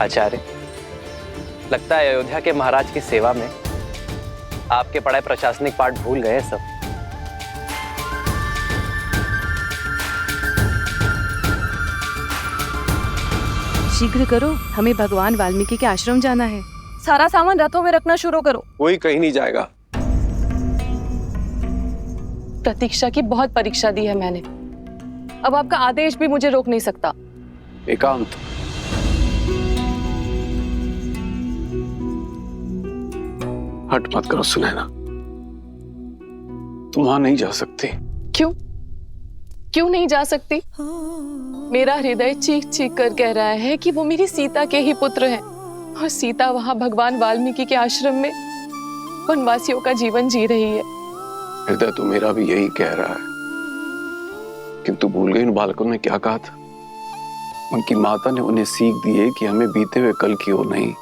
आचार्य, लगता है अयोध्या के महाराज की सेवा में आपके पढ़ाए प्रशासनिक पाठ भूल गए सब। शीघ्र करो, हमें भगवान वाल्मीकि के आश्रम जाना है। सारा सामान रथों में रखना शुरू करो। कोई कहीं नहीं जाएगा। प्रतीक्षा की बहुत परीक्षा दी है मैंने, अब आपका आदेश भी मुझे रोक नहीं सकता। एकांत। हट मत करो सुनैना, तुम वहां नहीं जा सकती। क्यों? क्यों नहीं जा सकती? मेरा हृदय चीख चीख कर कह रहा है कि वो मेरी सीता के ही पुत्र हैं और सीता वहां भगवान वाल्मीकि के आश्रम में वनवासियों का जीवन जी रही है। हृदय तो मेरा भी यही कह रहा है, किंतु भूल गई उन बालकों ने क्या कहा था। उनकी माता ने उन्हें सीख दी है कि हमें बीते हुए कल की ओर नहीं,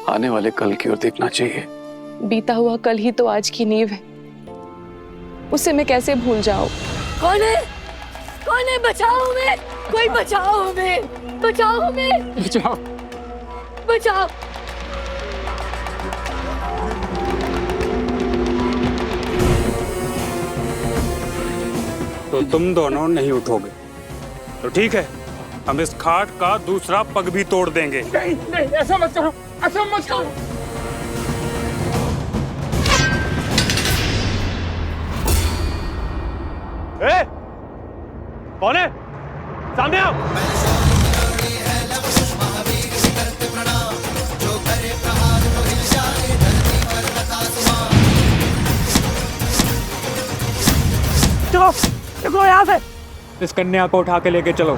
आने वाले कल की ओर देखना चाहिए। बीता हुआ कल ही तो आज की नींव है, उसे मैं कैसे भूल जाऊं? कौन है? कौन है? बचाओ हमें! कोई बचाओ हमें! बचाओ हमें! बचाओ! बचाओ! तो तुम दोनों नहीं उठोगे तो ठीक है, हम इस खाट का दूसरा पग भी तोड़ देंगे। नहीं नहीं, ऐसा मत करो, ऐसा मत करो। ए, कौन है? सामने आओ। चलो देखो यहाँ से, इस कन्या को उठा के लेके चलो।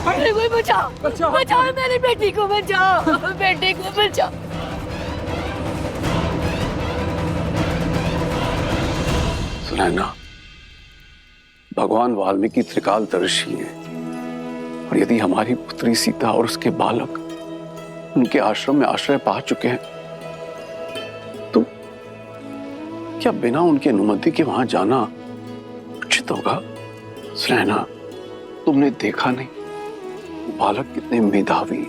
अरे कोई बचाओ! बचाओ मेरी बेटी को, बचाओ बेटी को, बचाओ। सुनैना, भगवान वाल्मीकि त्रिकालदर्शी हैं और यदि हमारी पुत्री सीता और उसके बालक उनके आश्रम में आश्रय पा चुके हैं तो क्या बिना उनकी अनुमति के वहां जाना उचित होगा? सुनैना, तुमने देखा नहीं वो बालक कितने मेधावी,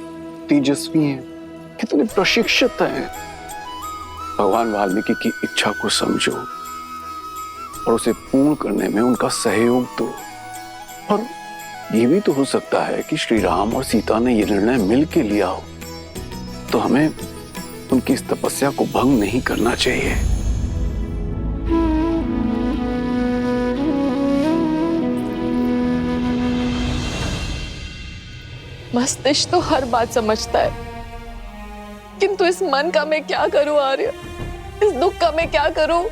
तेजस्वी हैं, कितने प्रशिक्षित हैं। भगवान वाल्मीकि की इच्छा को समझो और उसे पूर्ण करने में उनका सहयोग दो। और ये भी तो हो सकता है कि श्री राम और सीता ने यह निर्णय मिल के लिया हो, तो हमें उनकी इस तपस्या को भंग नहीं करना चाहिए। मस्तिष्क तो हर बात समझता है, किंतु इस मन का मैं क्या करूं आर्य? इस दुख का मैं क्या करूं?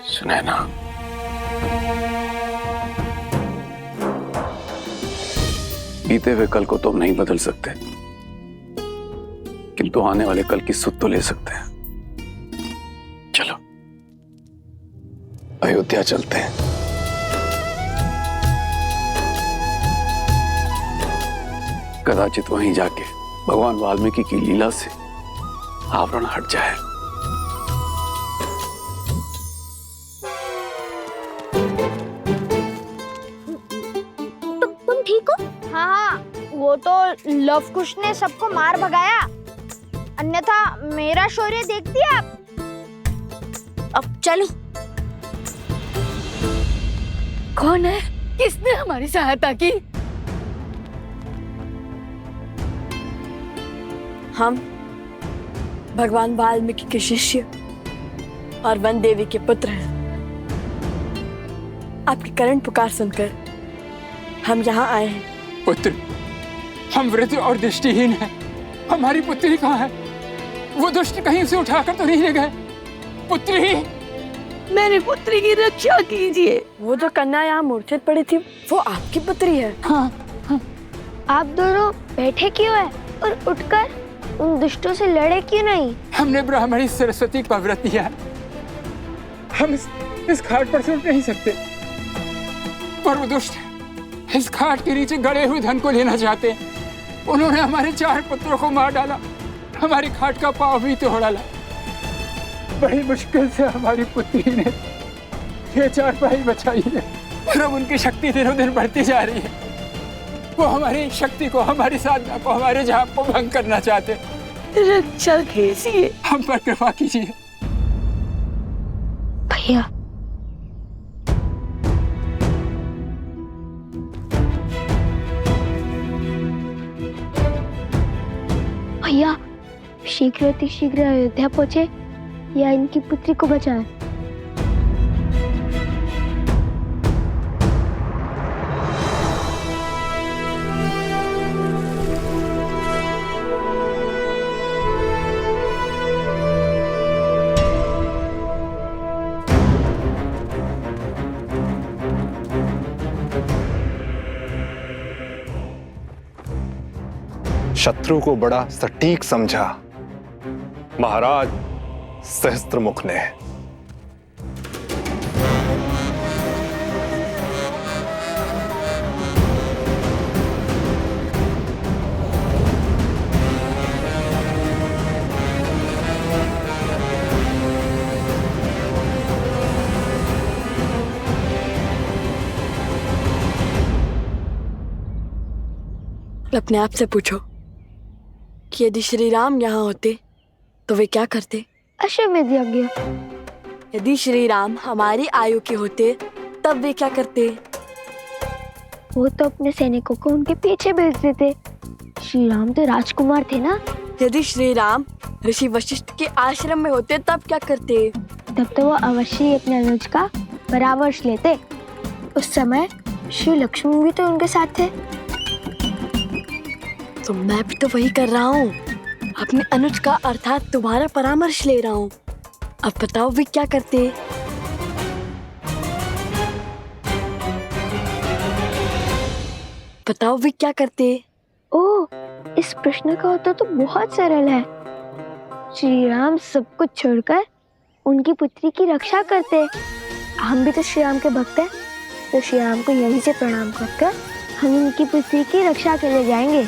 सुनैना, बीते हुए कल को तुम नहीं बदल सकते, किंतु आने वाले कल की सुध तो ले सकते हैं। चलो अयोध्या चलते हैं। कदाचित वहीं जाके भगवान वाल्मीकि की लीला से आवरण हट जाए। तुम ठीक हो? हाँ, वो तो लव कुश ने सबको मार भगाया, अन्यथा मेरा शौर्य देखती आप। अब चलो। कौन है? किसने हमारी सहायता की? हम भगवान वाल्मीकि के शिष्य और वन देवी के पुत्र हैं। आपकी करण पुकार सुनकर हम यहाँ आए हैं। पुत्र, हम वृद्ध और दृष्टिहीन हैं। हमारी पुत्री कहाँ है? वो दुष्ट कहीं उसे उठाकर तो नहीं ले गए? पुत्री, मेरी पुत्री की रक्षा कीजिए। वो जो कन्या यहाँ मूर्छित पड़ी थी, वो आपकी पुत्री है। हाँ, हाँ। आप दोनों बैठे क्यों हैं और उठकर उन दुष्टों से लड़े क्यों नहीं? हमने ब्राह्मणी सरस्वती का व्रत लिया है। हम इस घाट पर से उठ नहीं सकते, पर वो दुष्ट इस घाट के नीचे गड़े हुए धन को लेना चाहते हैं। उन्होंने हमारे 4 पुत्रों को मार डाला, हमारी घाट का पांव भी तोड़ डाला। बड़ी मुश्किल से हमारी पुत्री ने ये 4 भाई बचाई है और अब उनकी शक्ति दिनों दिन बढ़ती जा रही है। वो हमारी शक्ति को, हमारी साधना को, हमारे जाप को भंग करना चाहते। रक्षा कीजिए, हम पर कृपा कीजिए। भैया, भैया शीघ्र अतिशीघ्र अयोध्या पहुंचे या इनकी पुत्री को बचाएं। शत्रु को बड़ा सटीक समझा महाराज सहस्त्रमुख ने। अपने आप से पूछो कि यदि श्री राम यहाँ होते तो वे क्या करते? अश्वमेध यज्ञ। यदि श्री राम हमारी आयु के होते तब वे क्या करते? वो तो अपने सैनिकों को उनके पीछे भेज देते। श्री राम तो राजकुमार थे ना। यदि श्री राम ऋषि वशिष्ठ के आश्रम में होते तब क्या करते? तब तो वो अवश्य ही अपने अनुज का परामर्श लेते। उस समय श्री लक्ष्मण भी तो उनके साथ थे। तो मैं भी तो वही कर रहा हूँ, अपने अनुज का अर्थात तुम्हारा परामर्श ले रहा हूँ। अब बताओ वे क्या करते? बताओ वे क्या करते? ओह, इस प्रश्न का उत्तर तो बहुत सरल है। श्री राम सब कुछ छोड़कर उनकी पुत्री की रक्षा करते। हम भी तो श्री राम के भक्त हैं, तो श्री राम को यहीं से प्रणाम करके हम उनकी पुत्री की रक्षा के लिए जाएंगे।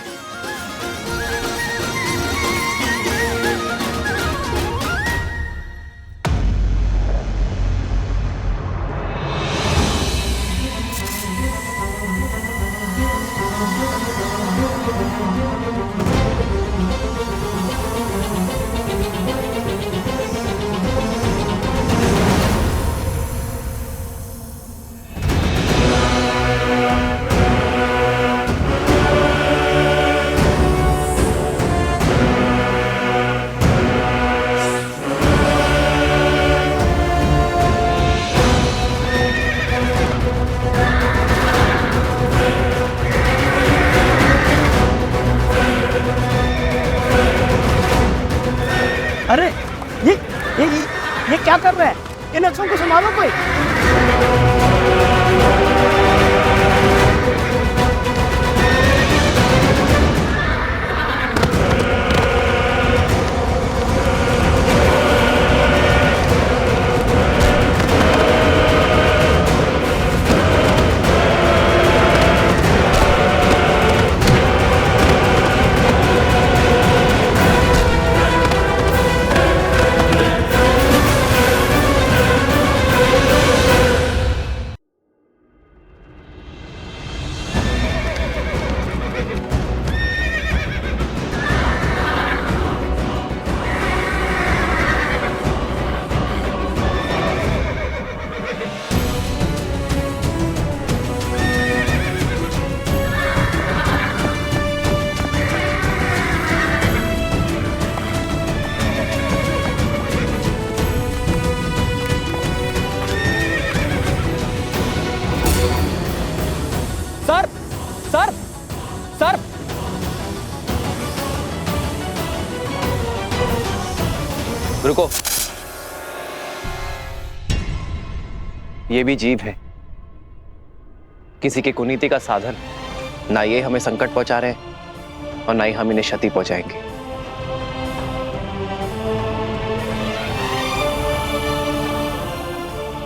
अरे ये क्या कर रहा है? इन अक्षरों को संभालो कोई। सर रुको, ये भी जीव है, किसी की कुनीति का साधन। ना ये हमें संकट पहुंचा रहे हैं और ना ही हम इन्हें क्षति पहुंचाएंगे।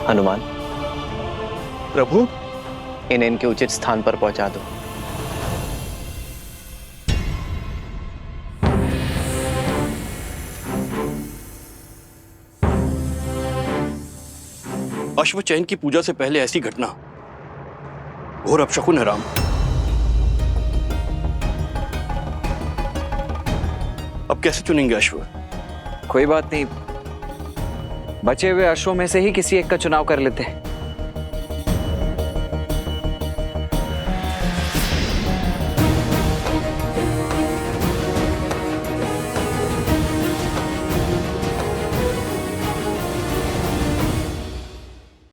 हनुमान, प्रभु, इन्हें इनके उचित स्थान पर पहुंचा दो। अश्वचैन की पूजा से पहले ऐसी घटना घोर अपशकुन है राम। अब कैसे चुनेंगे अश्व? कोई बात नहीं, बचे हुए अश्वों में से ही किसी एक का चुनाव कर लेते हैं।